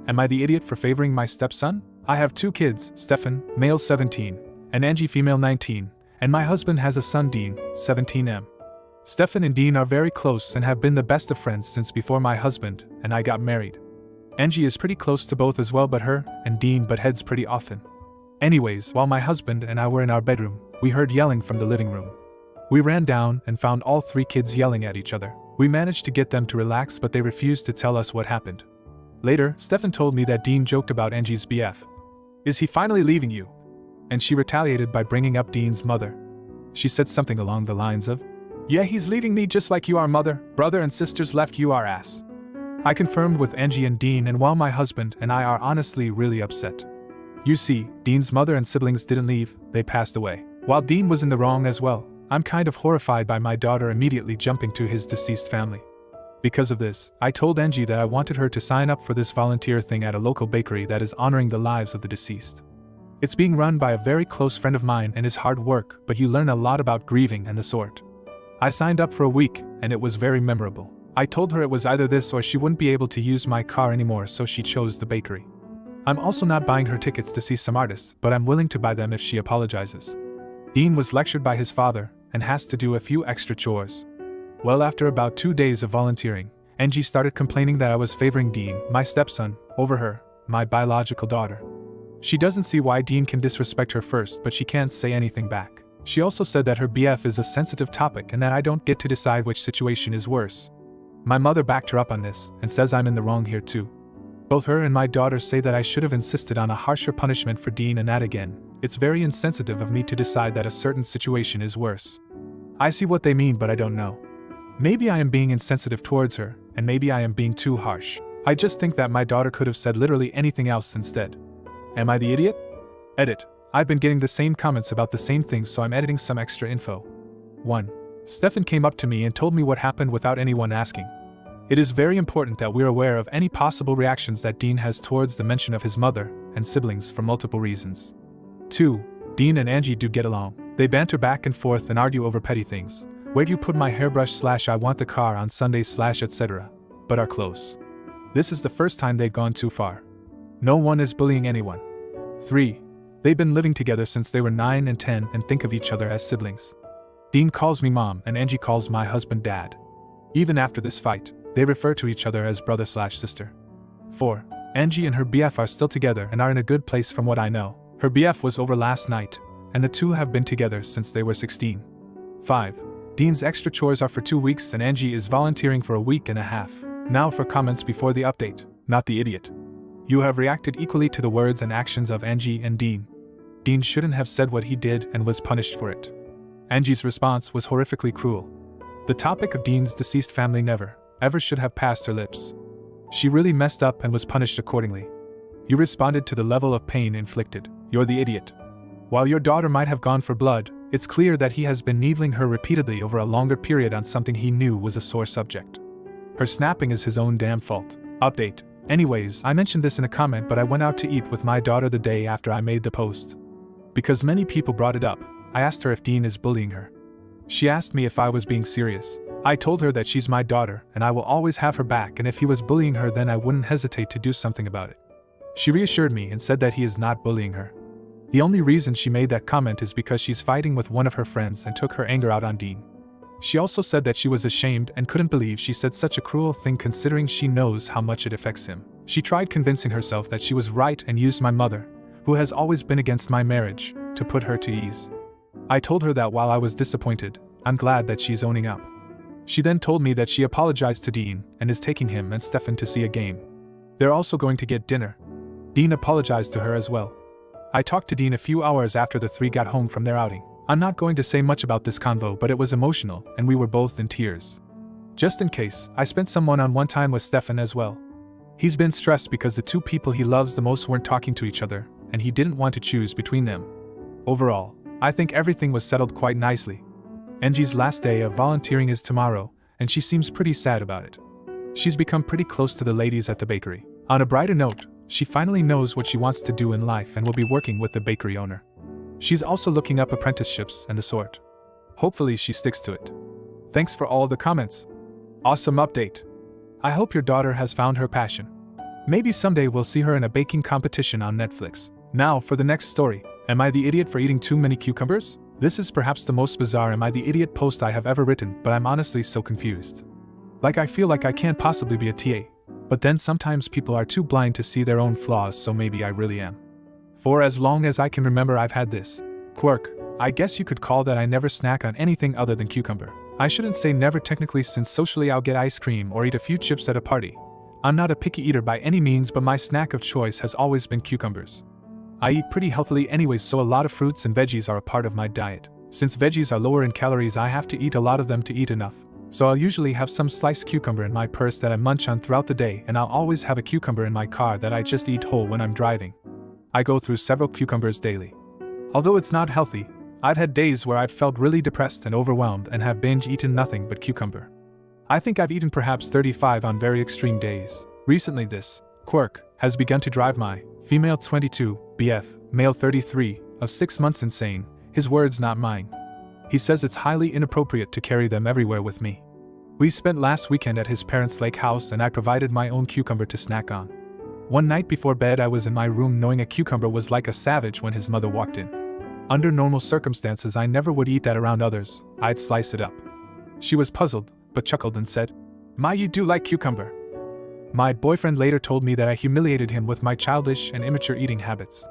Am I the idiot for favoring my stepson? I have 2 kids, Stefan, male 17, and Angie, female 19, and my husband has a son, Dean, 17M. Stefan and Dean are very close and have been the best of friends since before my husband and I got married. Angie is pretty close to both as well, but her and Dean butt heads pretty often. Anyways, while my husband and I were in our bedroom, we heard yelling from the living room. We ran down and found all 3 kids yelling at each other. We managed to get them to relax, but they refused to tell us what happened. Later, Stefan told me that Dean joked about Angie's BF. Is he finally leaving you? And she retaliated by bringing up Dean's mother. She said something along the lines of, yeah, he's leaving me just like you are, mother, brother and sisters left you our ass. I confirmed with Angie and Dean, and while my husband and I are honestly really upset. You see, Dean's mother and siblings didn't leave, they passed away. While Dean was in the wrong as well, I'm kind of horrified by my daughter immediately jumping to his deceased family. Because of this, I told Angie that I wanted her to sign up for this volunteer thing at a local bakery that is honoring the lives of the deceased. It's being run by a very close friend of mine and is hard work, but you learn a lot about grieving and the sort. I signed up for a week, and it was very memorable. I told her it was either this or she wouldn't be able to use my car anymore, so she chose the bakery. I'm also not buying her tickets to see some artists, but I'm willing to buy them if she apologizes. Dean was lectured by his father and has to do a few extra chores. Well, after about 2 days of volunteering, Angie started complaining that I was favoring Dean, my stepson, over her, my biological daughter. She doesn't see why Dean can disrespect her first, but she can't say anything back. She also said that her BF is a sensitive topic and that I don't get to decide which situation is worse. My mother backed her up on this and says I'm in the wrong here too. Both her and my daughter say that I should have insisted on a harsher punishment for Dean, and that again, it's very insensitive of me to decide that a certain situation is worse. I see what they mean, but I don't know. Maybe I am being insensitive towards her, and maybe I am being too harsh. I just think that my daughter could have said literally anything else instead. Am I the idiot? Edit. I've been getting the same comments about the same things, so I'm editing some extra info. 1. Stefan came up to me and told me what happened without anyone asking. It is very important that we're aware of any possible reactions that Dean has towards the mention of his mother and siblings for multiple reasons. 2. Dean and Angie do get along. They banter back and forth and argue over petty things. Where do you put my hairbrush / I want the car on Sunday / etc. But are close. This is the first time they've gone too far. No one is bullying anyone. 3. They've been living together since they were 9 and 10 and think of each other as siblings. Dean calls me mom and Angie calls my husband dad. Even after this fight, they refer to each other as brother / sister. 4. Angie and her BF are still together and are in a good place from what I know. Her BF was over last night, and the two have been together since they were 16. 5. Dean's extra chores are for 2 weeks and Angie is volunteering for a week and a half. Now for comments before the update. Not the idiot. You have reacted equally to the words and actions of Angie and Dean. Dean shouldn't have said what he did and was punished for it. Angie's response was horrifically cruel. The topic of Dean's deceased family never, ever should have passed her lips. She really messed up and was punished accordingly. You responded to the level of pain inflicted. You're the idiot. While your daughter might have gone for blood, it's clear that he has been needling her repeatedly over a longer period on something he knew was a sore subject. Her snapping is his own damn fault. Update. Anyways, I mentioned this in a comment, but I went out to eat with my daughter the day after I made the post. Because many people brought it up, I asked her if Dean is bullying her. She asked me if I was being serious. I told her that she's my daughter and I will always have her back, and if he was bullying her then I wouldn't hesitate to do something about it. She reassured me and said that he is not bullying her. The only reason she made that comment is because she's fighting with one of her friends and took her anger out on Dean. She also said that she was ashamed and couldn't believe she said such a cruel thing considering she knows how much it affects him. She tried convincing herself that she was right and used my mother, who has always been against my marriage, to put her to ease. I told her that while I was disappointed, I'm glad that she's owning up. She then told me that she apologized to Dean and is taking him and Stefan to see a game. They're also going to get dinner. Dean apologized to her as well. I talked to Dean a few hours after the three got home from their outing. I'm not going to say much about this convo, but it was emotional and we were both in tears. Just in case, I spent some one-on-one time with Stefan as well. He's been stressed because the two people he loves the most weren't talking to each other, and he didn't want to choose between them. Overall, I think everything was settled quite nicely. Angie's last day of volunteering is tomorrow, and she seems pretty sad about it. She's become pretty close to the ladies at the bakery. On a brighter note, she finally knows what she wants to do in life and will be working with the bakery owner. She's also looking up apprenticeships and the sort. Hopefully she sticks to it. Thanks for all the comments. Awesome update. I hope your daughter has found her passion. Maybe someday we'll see her in a baking competition on Netflix. Now for the next story. Am I the idiot for eating too many cucumbers? This is perhaps the most bizarre "Am I the idiot" post I have ever written, but I'm honestly so confused. I feel like I can't possibly be a TA. But then sometimes people are too blind to see their own flaws, so maybe I really am. For as long as I can remember, I've had this quirk. I guess you could call that I never snack on anything other than cucumber. I shouldn't say never technically, since socially I'll get ice cream or eat a few chips at a party. I'm not a picky eater by any means, but my snack of choice has always been cucumbers. I eat pretty healthily anyways, so a lot of fruits and veggies are a part of my diet. Since veggies are lower in calories, I have to eat a lot of them to eat enough. So I'll usually have some sliced cucumber in my purse that I munch on throughout the day, and I'll always have a cucumber in my car that I just eat whole when I'm driving. I go through several cucumbers daily. Although it's not healthy, I've had days where I've felt really depressed and overwhelmed and have binge-eaten nothing but cucumber. I think I've eaten perhaps 35 on very extreme days. Recently this quirk has begun to drive my female 22 BF, male 33, of 6 months insane. His words, not mine. He says it's highly inappropriate to carry them everywhere with me. We spent last weekend at his parents' lake house and I provided my own cucumber to snack on. One night before bed I was in my room knowing a cucumber was like a savage when his mother walked in. Under normal circumstances I never would eat that around others, I'd slice it up. She was puzzled, but chuckled and said, "Ma, you do like cucumber." My boyfriend later told me that I humiliated him with my childish and immature eating habits.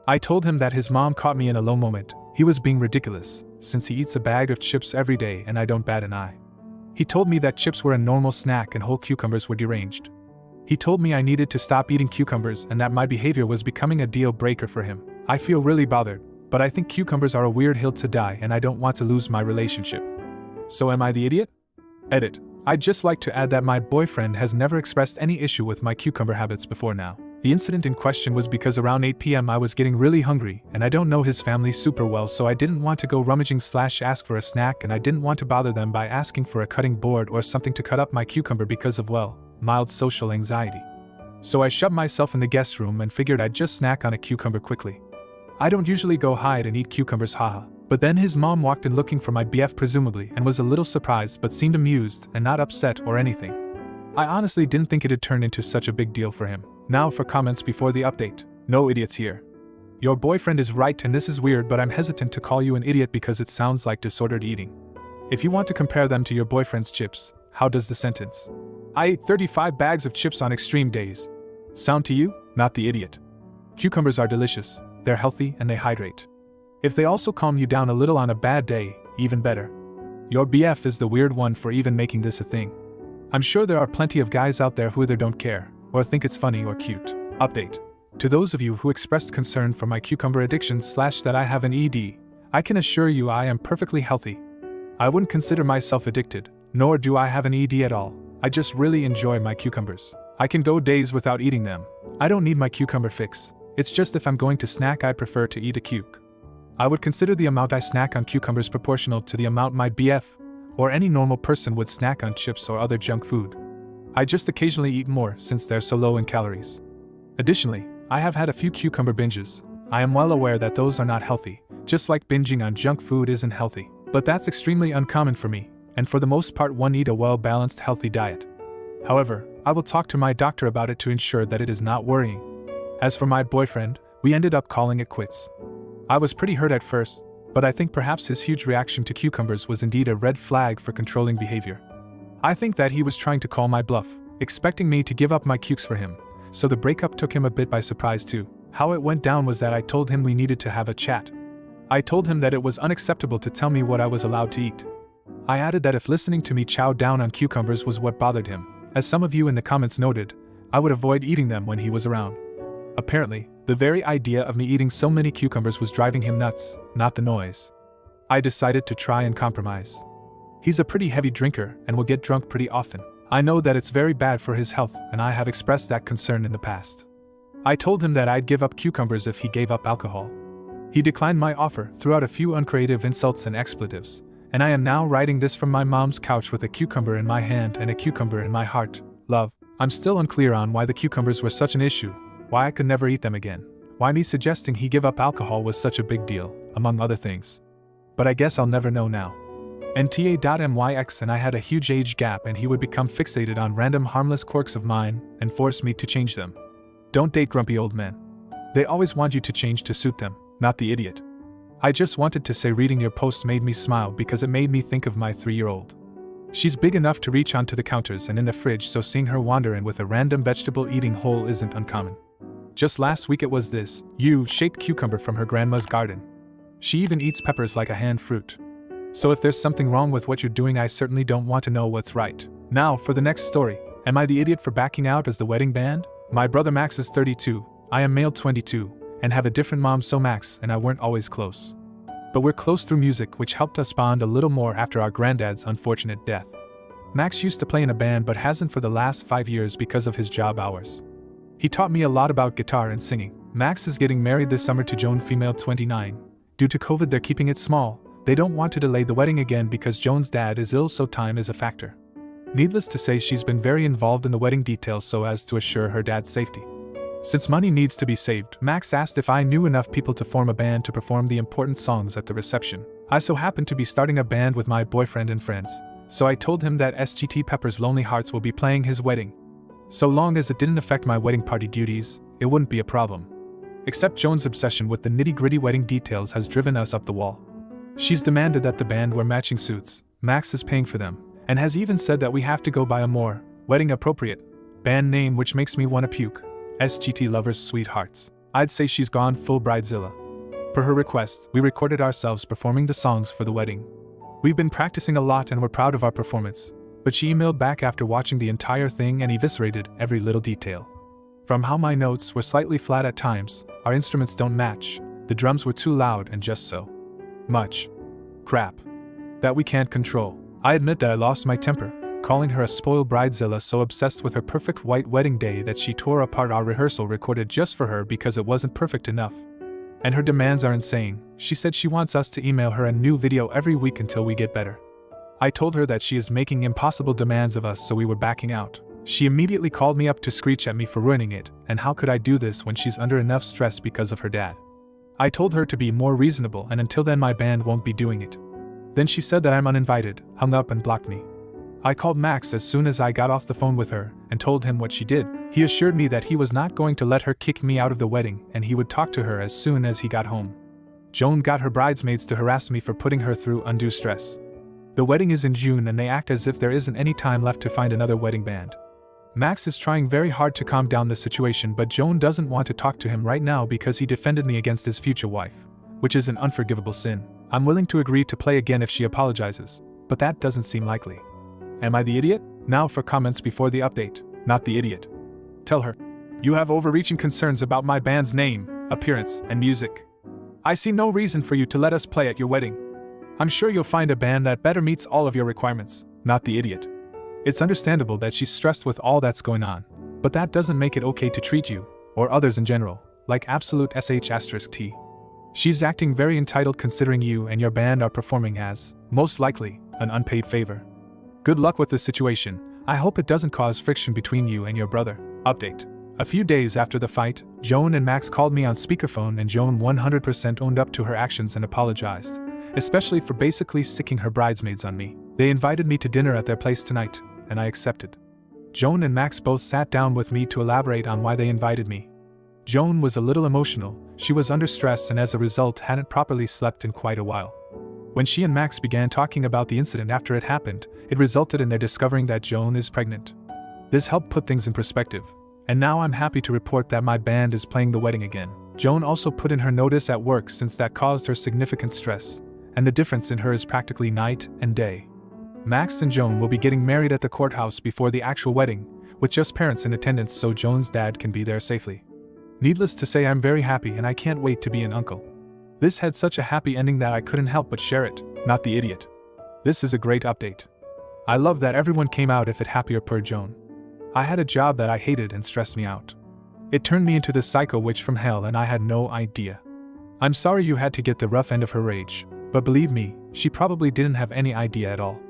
I told him that his mom caught me in a low moment. He was being ridiculous, since he eats a bag of chips every day and I don't bat an eye. He told me that chips were a normal snack and whole cucumbers were deranged. He told me I needed to stop eating cucumbers and that my behavior was becoming a deal breaker for him. I feel really bothered, but I think cucumbers are a weird hill to die and I don't want to lose my relationship. So am I the idiot? Edit. I'd just like to add that my boyfriend has never expressed any issue with my cucumber habits before now. The incident in question was because around 8 p.m. I was getting really hungry and I don't know his family super well, so I didn't want to go rummaging / ask for a snack, and I didn't want to bother them by asking for a cutting board or something to cut up my cucumber because of, well, mild social anxiety. So I shoved myself in the guest room and figured I'd just snack on a cucumber quickly. I don't usually go hide and eat cucumbers, haha. But then his mom walked in looking for my BF presumably and was a little surprised but seemed amused and not upset or anything. I honestly didn't think it had turned into such a big deal for him. Now for comments before the update. No idiots here. Your boyfriend is right and this is weird, but I'm hesitant to call you an idiot because it sounds like disordered eating. If you want to compare them to your boyfriend's chips, how does the sentence "I ate 35 bags of chips on extreme days" sound to you? Not the idiot. Cucumbers are delicious, they're healthy and they hydrate. If they also calm you down a little on a bad day, even better. Your BF is the weird one for even making this a thing. I'm sure there are plenty of guys out there who either don't care, or think it's funny or cute. Update. To those of you who expressed concern for my cucumber addiction / that I have an ED, I can assure you I am perfectly healthy. I wouldn't consider myself addicted, nor do I have an ED at all. I just really enjoy my cucumbers. I can go days without eating them. I don't need my cucumber fix. It's just if I'm going to snack, I prefer to eat a cuke. I would consider the amount I snack on cucumbers proportional to the amount my BF or any normal person would snack on chips or other junk food. I just occasionally eat more since they're so low in calories. Additionally, I have had a few cucumber binges. I am well aware that those are not healthy, just like binging on junk food isn't healthy. But that's extremely uncommon for me, and for the most part one eat a well-balanced healthy diet. However, I will talk to my doctor about it to ensure that it is not worrying. As for my boyfriend, we ended up calling it quits. I was pretty hurt at first, but I think perhaps his huge reaction to cucumbers was indeed a red flag for controlling behavior. I think that he was trying to call my bluff, expecting me to give up my cukes for him, so the breakup took him a bit by surprise too. How it went down was that I told him we needed to have a chat. I told him that it was unacceptable to tell me what I was allowed to eat. I added that if listening to me chow down on cucumbers was what bothered him, as some of you in the comments noted, I would avoid eating them when he was around. Apparently, the very idea of me eating so many cucumbers was driving him nuts, not the noise. I decided to try and compromise. He's a pretty heavy drinker and will get drunk pretty often. I know that it's very bad for his health, and I have expressed that concern in the past. I told him that I'd give up cucumbers if he gave up alcohol. He declined my offer, threw out a few uncreative insults and expletives, and I am now writing this from my mom's couch with a cucumber in my hand and a cucumber in my heart. Love. I'm still unclear on why the cucumbers were such an issue, why I could never eat them again, why me suggesting he give up alcohol was such a big deal, among other things. But I guess I'll never know now. NTA.myx and I had a huge age gap and he would become fixated on random harmless quirks of mine and force me to change them. Don't date grumpy old men. They always want you to change to suit them, not the idiot. I just wanted to say reading your post made me smile because it made me think of my 3-year-old. She's big enough to reach onto the counters and in the fridge, so seeing her wander in with a random vegetable eating hole isn't uncommon. Just last week it was this U-shaped cucumber from her grandma's garden. She even eats peppers like a hand fruit. So if there's something wrong with what you're doing, I certainly don't want to know what's right. Now for the next story. Am I the idiot for backing out as the wedding band? My brother Max is 32, I am male 22, and have a different mom, so Max and I weren't always close. But we're close through music, which helped us bond a little more after our granddad's unfortunate death. Max used to play in a band but hasn't for the last 5 years because of his job hours. He taught me a lot about guitar and singing. Max is getting married this summer to Joan, female 29. Due to COVID they're keeping it small. They don't want to delay the wedding again because Joan's dad is ill, so time is a factor. Needless to say, she's been very involved in the wedding details so as to assure her dad's safety. Since money needs to be saved, Max asked if I knew enough people to form a band to perform the important songs at the reception. I so happen to be starting a band with my boyfriend and friends, so I told him that SGT Pepper's Lonely Hearts will be playing his wedding. So long as it didn't affect my wedding party duties, it wouldn't be a problem. Except Joan's obsession with the nitty-gritty wedding details has driven us up the wall. She's demanded that the band wear matching suits, Max is paying for them, and has even said that we have to go by a more wedding-appropriate band name, which makes me want to puke. SGT Lovers Sweethearts. I'd say she's gone full Bridezilla. Per her request, we recorded ourselves performing the songs for the wedding. We've been practicing a lot and we're proud of our performance, but she emailed back after watching the entire thing and eviscerated every little detail. From how my notes were slightly flat at times, our instruments don't match, the drums were too loud, and just so much crap that we can't control. I admit that I lost my temper, calling her a spoiled bridezilla, so obsessed with her perfect white wedding day that she tore apart our rehearsal recorded just for her because it wasn't perfect enough. And her demands are insane. She said she wants us to email her a new video every week until we get better. I told her that she is making impossible demands of us, so we were backing out. She immediately called me up to screech at me for ruining it, and how could I do this when she's under enough stress because of her dad? I told her to be more reasonable, and until then my band won't be doing it. Then she said that I'm uninvited, hung up and blocked me. I called Max as soon as I got off the phone with her and told him what she did. He assured me that he was not going to let her kick me out of the wedding and he would talk to her as soon as he got home. Joan got her bridesmaids to harass me for putting her through undue stress. The wedding is in June and they act as if there isn't any time left to find another wedding band. Max is trying very hard to calm down the situation, but Joan doesn't want to talk to him right now because he defended me against his future wife, which is an unforgivable sin. I'm willing to agree to play again if she apologizes, but that doesn't seem likely. Am I the idiot? Now for comments before the update. Not the idiot. Tell her. You have overreaching concerns about my band's name, appearance, and music. I see no reason for you to let us play at your wedding. I'm sure you'll find a band that better meets all of your requirements. Not the idiot. It's understandable that she's stressed with all that's going on, but that doesn't make it okay to treat you, or others in general, like absolute sh*t. She's acting very entitled considering you and your band are performing as, most likely, an unpaid favor. Good luck with this situation. I hope it doesn't cause friction between you and your brother. Update. A few days after the fight, Joan and Max called me on speakerphone and Joan 100% owned up to her actions and apologized, especially for basically sicking her bridesmaids on me. They invited me to dinner at their place tonight, and I accepted. Joan and Max both sat down with me to elaborate on why they invited me. Joan was a little emotional, she was under stress and as a result hadn't properly slept in quite a while. When she and Max began talking about the incident after it happened, it resulted in their discovering that Joan is pregnant. This helped put things in perspective, and now I'm happy to report that my band is playing the wedding again. Joan also put in her notice at work since that caused her significant stress, and the difference in her is practically night and day. Max and Joan will be getting married at the courthouse before the actual wedding, with just parents in attendance so Joan's dad can be there safely. Needless to say, I'm very happy and I can't wait to be an uncle. This had such a happy ending that I couldn't help but share it. Not the idiot. This is a great update. I love that everyone came out if it happier per Joan. I had a job that I hated and stressed me out. It turned me into this psycho witch from hell and I had no idea. I'm sorry you had to get the rough end of her rage, but believe me, she probably didn't have any idea at all.